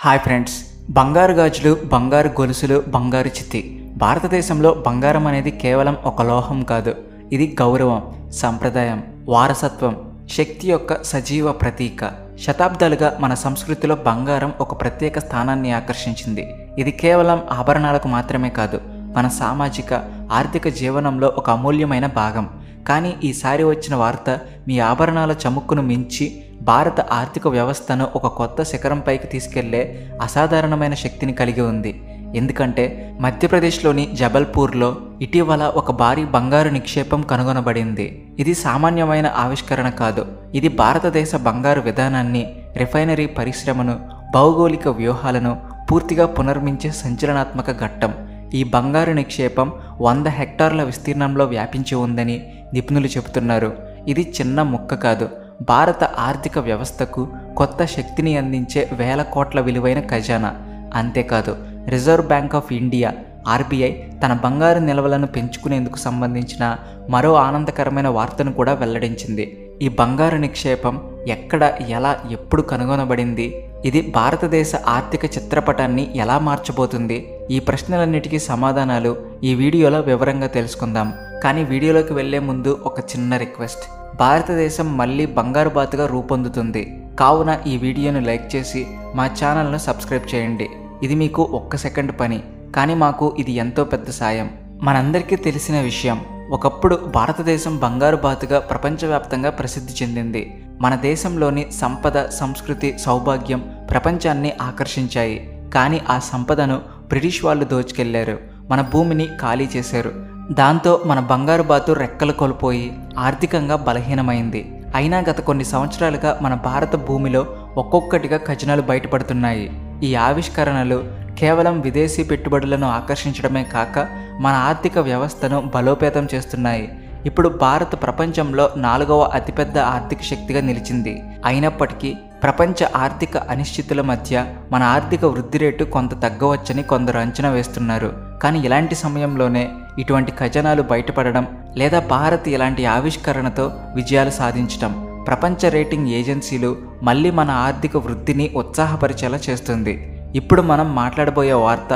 Hi friends, బంగారు గాజులు, బంగారు గొలుసులు, బంగారు చిత్తి. భారతదేశంలో బంగారం అనేది కేవలం ఒక లోహం కాదు. ఇది గౌరవం, సంప్రదాయం, వారసత్వం, శక్తి యొక్క సజీవ ప్రతీక. శతాబ్దాలుగా మన సంస్కృతిలో బంగారం ఒక ప్రత్యేక స్థానాన్ని ఆకర్షించింది. ఇది కేవలం ఆభరణాలకు మాత్రమే కాదు, మన సామాజిక, ఆర్థిక జీవనంలో ఒక అమూల్యమైన భాగం. కానీ ఈసారి వచ్చిన వార్త మీ ఆభరణాల చముక్కును మించి భారత ఆర్థిక వ్యవస్థను ఒక కొత్త శిఖరంపైకి తీసుకెళ్లే అసాధారణమైన శక్తిని కలిగి ఉంది. ఎందుకంటే మధ్యప్రదేశ్లోని జబల్పూర్లో ఇటీవల ఒక భారీ బంగారు నిక్షేపం కనుగొనబడింది. ఇది సామాన్యమైన ఆవిష్కరణ కాదు. ఇది భారతదేశ బంగారు విధానాన్ని, రిఫైనరీ పరిశ్రమను, భౌగోళిక వ్యూహాలను పూర్తిగా పునర్మించే సంచలనాత్మక ఘట్టం. ఈ బంగారు నిక్షేపం 100 హెక్టార్ల విస్తీర్ణంలో వ్యాపించి ఉందని నిపుణులు చెబుతున్నారు. ఇది చిన్న ముక్క కాదు, భారత ఆర్థిక వ్యవస్థకు కొత్త శక్తిని అందించే వేల కోట్ల విలువైన ఖజానా. అంతేకాదు, reserve bank of India RBI తన బంగారు నిల్వలను పెంచుకునేందుకు సంబంధించిన మరో ఆనందకరమైన వార్తను కూడా వెల్లడించింది. ఈ బంగారు నిక్షేపం ఎక్కడ, ఎలా, ఎప్పుడు కనుగొనబడింది? ఇది భారతదేశ ఆర్థిక చిత్రపటాన్ని ఎలా మార్చబోతుంది? ఈ ప్రశ్నలన్నిటికీ సమాధానాలు ఈ వీడియోలో వివరంగా తెలుసుకుందాం. కానీ వీడియోలోకి వెళ్లే ముందు ఒక చిన్న రిక్వెస్ట్. భారతదేశం మళ్ళీ బంగారు బాతుగా రూపొందుతుంది. కావున ఈ వీడియోను లైక్ చేసి మా ఛానల్ను సబ్స్క్రైబ్ చేయండి. ఇది మీకు 1 సెకండ్ పని, కానీ మాకు ఇది ఎంతో పెద్ద సాయం. మనందరికీ తెలిసిన విషయం, ఒకప్పుడు భారతదేశం బంగారు బాతుగా ప్రపంచవ్యాప్తంగా ప్రసిద్ధి చెందింది. మన దేశంలోని సంపద, సంస్కృతి, సౌభాగ్యం ప్రపంచాన్ని ఆకర్షించాయి. కానీ ఆ సంపదను బ్రిటిష్ వాళ్ళు దోచుకెళ్లారు, మన భూమిని ఖాళీ చేశారు. దాంతో మన బంగారు బాతు రెక్కలు కోల్పోయి ఆర్థికంగా బలహీనమైంది. అయినా గత కొన్ని సంవత్సరాలుగా మన భారత భూమిలో ఒక్కొక్కటిగా ఖజానాలు బయటపడుతున్నాయి. ఈ ఆవిష్కరణలు కేవలం విదేశీ పెట్టుబడులను ఆకర్షించడమే కాక మన ఆర్థిక వ్యవస్థను బలోపేతం చేస్తున్నాయి. ఇప్పుడు భారత్ ప్రపంచంలో 4వ అతిపెద్ద ఆర్థిక శక్తిగా నిలిచింది. అయినప్పటికీ ప్రపంచ ఆర్థిక అనిశ్చితుల మధ్య మన ఆర్థిక వృద్ధి రేటు కొంత తగ్గవచ్చని కొందరు అంచనా వేస్తున్నారు. కానీ ఇలాంటి సమయంలోనే ఇటువంటి ఖజానాలు బయటపడడం, లేదా భారత్ ఇలాంటి ఆవిష్కరణతో విజయాలు సాధించడం ప్రపంచ రేటింగ్ ఏజెన్సీలు మళ్ళీ మన ఆర్థిక వృద్ధిని ఉత్సాహపరిచేలా చేస్తుంది. ఇప్పుడు మనం మాట్లాడబోయే వార్త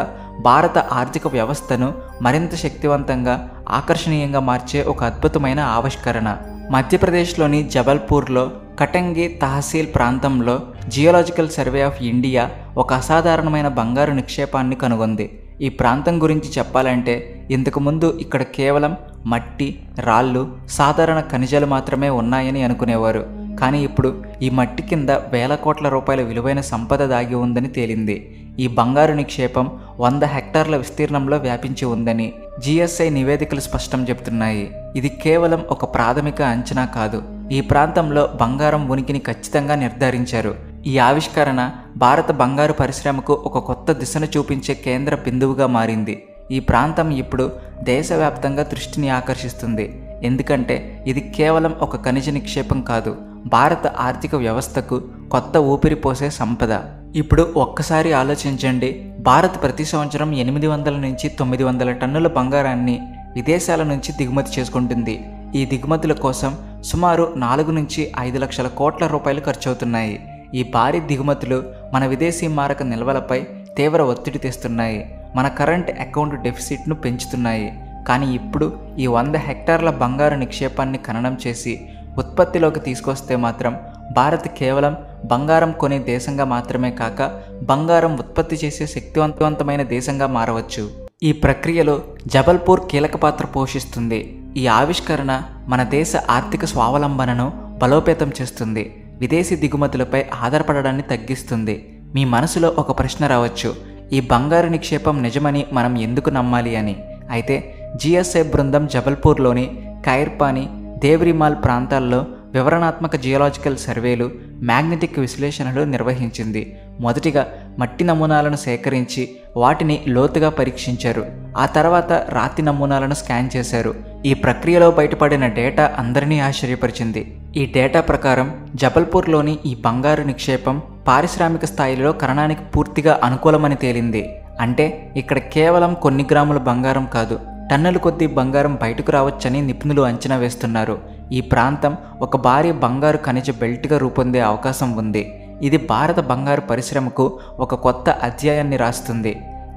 భారత ఆర్థిక వ్యవస్థను మరింత శక్తివంతంగా, ఆకర్షణీయంగా మార్చే ఒక అద్భుతమైన ఆవిష్కరణ. మధ్యప్రదేశ్లోని జబల్పూర్లో కటంగి తహసీల్ ప్రాంతంలో జియోలాజికల్ సర్వే ఆఫ్ ఇండియా ఒక అసాధారణమైన బంగారు నిక్షేపాన్ని కనుగొంది. ఈ ప్రాంతం గురించి చెప్పాలంటే, ఇంతకుముందు ఇక్కడ కేవలం మట్టి, రాళ్ళు, సాధారణ ఖనిజాలు మాత్రమే ఉన్నాయని అనుకునేవారు. కానీ ఇప్పుడు ఈ మట్టి కింద వేల కోట్ల రూపాయల విలువైన సంపద దాగి ఉందని తేలింది. ఈ బంగారు నిక్షేపం 100 హెక్టార్ల విస్తీర్ణంలో వ్యాపించి ఉందని జిఎస్ఐ నివేదికలు స్పష్టం చెబుతున్నాయి. ఇది కేవలం ఒక ప్రాథమిక అంచనా కాదు, ఈ ప్రాంతంలో బంగారం ఉనికిని ఖచ్చితంగా నిర్ధారించారు. ఈ ఆవిష్కరణ భారత బంగారు పరిశ్రమకు ఒక కొత్త దిశను చూపించే కేంద్ర బిందువుగా మారింది. ఈ ప్రాంతం ఇప్పుడు దేశవ్యాప్తంగా దృష్టిని ఆకర్షిస్తుంది. ఎందుకంటే ఇది కేవలం ఒక ఖనిజ నిక్షేపం కాదు, భారత ఆర్థిక వ్యవస్థకు కొత్త ఊపిరి పోసే సంపద. ఇప్పుడు ఒక్కసారి ఆలోచించండి, భారత్ ప్రతి సంవత్సరం 800 నుంచి 900 టన్నుల బంగారాన్ని విదేశాల నుంచి దిగుమతి చేసుకుంటుంది. ఈ దిగుమతుల కోసం సుమారు 4 నుంచి 5 లక్షల కోట్ల రూపాయలు ఖర్చవుతున్నాయి. ఈ భారీ దిగుమతులు మన విదేశీ మారక నిల్వలపై తీవ్ర ఒత్తిడి తెస్తున్నాయి, మన కరెంట్ అకౌంట్ డెఫిసిట్ను పెంచుతున్నాయి. కానీ ఇప్పుడు ఈ 100 హెక్టార్ల బంగారు నిక్షేపాన్ని ఖననం చేసి ఉత్పత్తిలోకి తీసుకొస్తే మాత్రం భారత్ కేవలం బంగారం కొనే దేశంగా మాత్రమే కాక బంగారం ఉత్పత్తి చేసే శక్తివంతమైన దేశంగా మారవచ్చు. ఈ ప్రక్రియలో జబల్పూర్ కీలక పాత్ర పోషిస్తుంది. ఈ ఆవిష్కరణ మన దేశ ఆర్థిక స్వావలంబనను బలోపేతం చేస్తుంది, విదేశీ దిగుమతులపై ఆధారపడడాన్ని తగ్గిస్తుంది. మీ మనసులో ఒక ప్రశ్న రావచ్చు, ఈ బంగారు నిక్షేపం నిజమని మనం ఎందుకు నమ్మాలి అని. అయితే జిఎస్ఐ బృందం జబల్పూర్లోని ఖైర్పాని, దేవ్రిమాల్ ప్రాంతాల్లో వివరణాత్మక జియోలాజికల్ సర్వేలు, మ్యాగ్నెటిక్ విశ్లేషణలు నిర్వహించింది. మొదటిగా మట్టి నమూనాలను సేకరించి వాటిని లోతుగా పరీక్షించారు. ఆ తర్వాత రాతి నమూనాలను స్కాన్ చేశారు. ఈ ప్రక్రియలో బయటపడిన డేటా అందరినీ ఆశ్చర్యపరిచింది. ఈ డేటా ప్రకారం జబల్పూర్లోని ఈ బంగారు నిక్షేపం పారిశ్రామిక స్థాయిలో ఖననానికి పూర్తిగా అనుకూలమని తేలింది. అంటే ఇక్కడ కేవలం కొన్ని గ్రాముల బంగారం కాదు, టన్నుల కొద్దీ బంగారం బయటకు రావచ్చని నిపుణులు అంచనా వేస్తున్నారు. ఈ ప్రాంతం ఒక భారీ బంగారు ఖనిజ బెల్ట్గా రూపొందే అవకాశం ఉంది. ఇది భారత బంగారు పరిశ్రమకు ఒక కొత్త అధ్యాయాన్ని రాస్తుంది.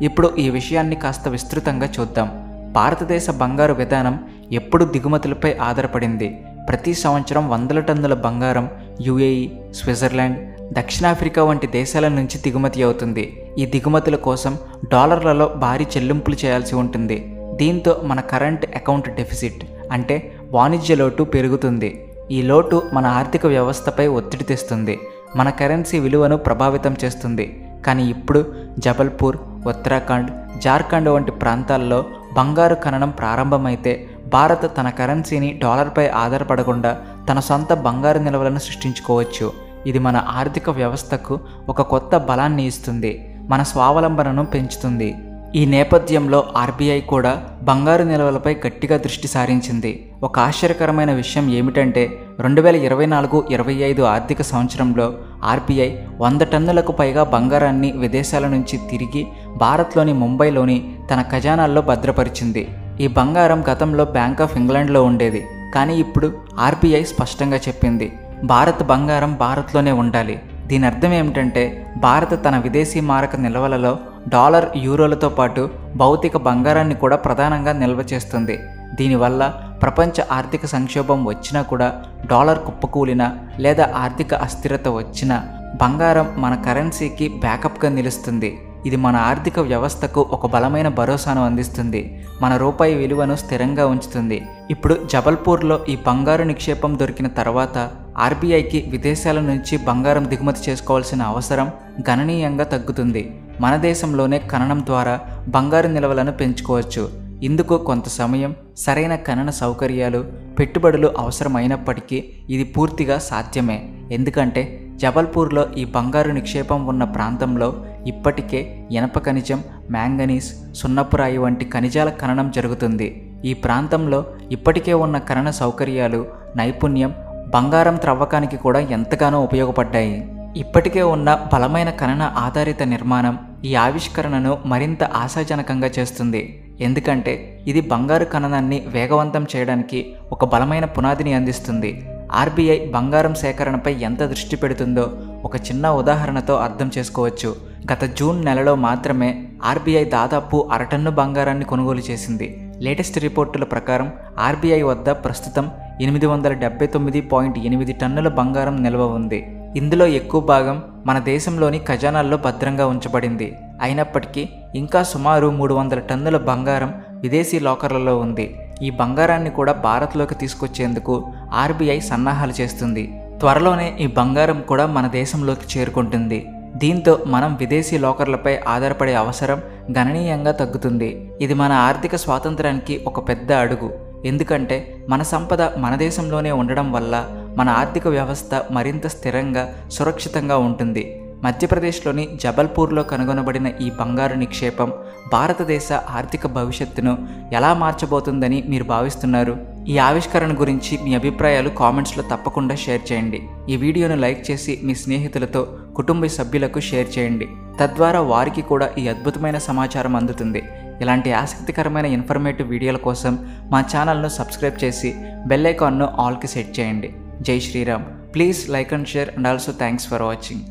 ఇప్పుడు ఈ విషయాన్ని కాస్త విస్తృతంగా చూద్దాం. భారతదేశ బంగారు విధానం ఎప్పుడు దిగుమతులపై ఆధారపడింది. ప్రతి సంవత్సరం వందల టన్నుల బంగారం యుఏఈ, స్విట్జర్లాండ్, దక్షిణాఫ్రికా వంటి దేశాల నుంచి దిగుమతి అవుతుంది. ఈ దిగుమతుల కోసం డాలర్లలో భారీ చెల్లింపులు చేయాల్సి ఉంటుంది. దీంతో మన కరెంట్ అకౌంట్ డెఫిసిట్ అంటే వాణిజ్య లోటు పెరుగుతుంది. ఈ లోటు మన ఆర్థిక వ్యవస్థపై ఒత్తిడి తెస్తుంది, మన కరెన్సీ విలువను ప్రభావితం చేస్తుంది. కానీ ఇప్పుడు జబల్పూర్, ఉత్తరాఖండ్, జార్ఖండ్ వంటి ప్రాంతాల్లో బంగారు ఖననం ప్రారంభమైతే భారత్ తన కరెన్సీని డాలర్పై ఆధారపడకుండా తన సొంత బంగారు నిల్వలను సృష్టించుకోవచ్చు. ఇది మన ఆర్థిక వ్యవస్థకు ఒక కొత్త బలాన్ని ఇస్తుంది, మన స్వావలంబనను పెంచుతుంది. ఈ నేపథ్యంలో ఆర్బీఐ కూడా బంగారు నిల్వలపై గట్టిగా దృష్టి సారించింది. ఒక ఆశ్చర్యకరమైన విషయం ఏమిటంటే 2024-25 ఆర్థిక సంవత్సరంలో ఆర్బీఐ 100 టన్నులకు పైగా బంగారాన్ని విదేశాల నుంచి తిరిగి భారత్లోని ముంబైలోని తన ఖజానాల్లో భద్రపరిచింది. ఈ బంగారం గతంలో బ్యాంక్ ఆఫ్ ఇంగ్లాండ్లో ఉండేది. కానీ ఇప్పుడు ఆర్బీఐ స్పష్టంగా చెప్పింది, భారత్ బంగారం భారత్లోనే ఉండాలి. దీని అర్థం ఏమిటంటే భారత్ తన విదేశీ మారక నిల్వలలో డాలర్, యూరోలతో పాటు భౌతిక బంగారాన్ని కూడా ప్రధానంగా నిల్వ చేస్తుంది. దీనివల్ల ప్రపంచ ఆర్థిక సంక్షోభం వచ్చినా కూడా, డాలర్ కుప్పకూలినా లేదా ఆర్థిక అస్థిరత వచ్చినా బంగారం మన కరెన్సీకి బ్యాకప్గా నిలుస్తుంది. ఇది మన ఆర్థిక వ్యవస్థకు ఒక బలమైన భరోసాను అందిస్తుంది, మన రూపాయి విలువను స్థిరంగా ఉంచుతుంది. ఇప్పుడు జబల్పూర్లో ఈ బంగారు నిక్షేపం దొరికిన తర్వాత ఆర్బీఐకి విదేశాల నుంచి బంగారం దిగుమతి చేసుకోవాల్సిన అవసరం గణనీయంగా తగ్గుతుంది. మన దేశంలోనే ఖననం ద్వారా బంగారు నిల్వలను పెంచుకోవచ్చు. ఇందుకు కొంత సమయం, సరైన ఖనన సౌకర్యాలు, పెట్టుబడులు అవసరమైనప్పటికీ ఇది పూర్తిగా సాధ్యమే. ఎందుకంటే జబల్పూర్లో ఈ బంగారు నిక్షేపం ఉన్న ప్రాంతంలో ఇప్పటికే ఇనప ఖనిజం, మ్యాంగనీస్, సున్నపురాయి వంటి ఖనిజాల ఖననం జరుగుతుంది. ఈ ప్రాంతంలో ఇప్పటికే ఉన్న ఖనన సౌకర్యాలు, నైపుణ్యం బంగారం త్రవ్వకానికి కూడా ఎంతగానో ఉపయోగపడ్డాయి. ఇప్పటికే ఉన్న బలమైన ఖనన ఆధారిత నిర్మాణం ఈ ఆవిష్కరణను మరింత ఆశాజనకంగా చేస్తుంది. ఎందుకంటే ఇది బంగారు ఖననాన్ని వేగవంతం చేయడానికి ఒక బలమైన పునాదిని అందిస్తుంది. ఆర్బీఐ బంగారం సేకరణపై ఎంత దృష్టి పెడుతుందో ఒక చిన్న ఉదాహరణతో అర్థం చేసుకోవచ్చు. గత జూన్ నెలలో మాత్రమే ఆర్బీఐ దాదాపు 1/2 టన్ను బంగారాన్ని కొనుగోలు చేసింది. లేటెస్ట్ రిపోర్టుల ప్రకారం ఆర్బీఐ వద్ద ప్రస్తుతం 879.8 టన్నుల బంగారం నిల్వ ఉంది. ఇందులో ఎక్కువ భాగం మన దేశంలోని ఖజానాల్లో భద్రంగా ఉంచబడింది. అయినప్పటికీ ఇంకా సుమారు 300 టన్నుల బంగారం విదేశీ లాకర్లలో ఉంది. ఈ బంగారాన్ని కూడా భారత్లోకి తీసుకొచ్చేందుకు ఆర్బీఐ సన్నాహాలు చేస్తుంది. త్వరలోనే ఈ బంగారం కూడా మన దేశంలోకి చేరుకుంటుంది. దీంతో మనం విదేశీ లాకర్లపై ఆధారపడే అవసరం గణనీయంగా తగ్గుతుంది. ఇది మన ఆర్థిక స్వాతంత్రానికి ఒక పెద్ద అడుగు. ఎందుకంటే మన సంపద మన దేశంలోనే ఉండడం వల్ల మన ఆర్థిక వ్యవస్థ మరింత స్థిరంగా, సురక్షితంగా ఉంటుంది. మధ్యప్రదేశ్లోని జబల్పూర్లో కనుగొనబడిన ఈ బంగారు నిక్షేపం భారతదేశ ఆర్థిక భవిష్యత్తును ఎలా మార్చబోతుందని మీరు భావిస్తున్నారు? ఈ ఆవిష్కరణ గురించి మీ అభిప్రాయాలు కామెంట్స్లో తప్పకుండా షేర్ చేయండి. ఈ వీడియోను లైక్ చేసి మీ స్నేహితులతో, కుటుంబ సభ్యులకు షేర్ చేయండి. తద్వారా వారికి కూడా ఈ అద్భుతమైన సమాచారం అందుతుంది. ఇలాంటి ఆసక్తికరమైన ఇన్ఫర్మేటివ్ వీడియోల కోసం మా ఛానల్ను సబ్స్క్రైబ్ చేసి బెల్ ఐకాన్ను ఆల్కి సెట్ చేయండి. జై Sriram. Please like and share, and also thanks for watching.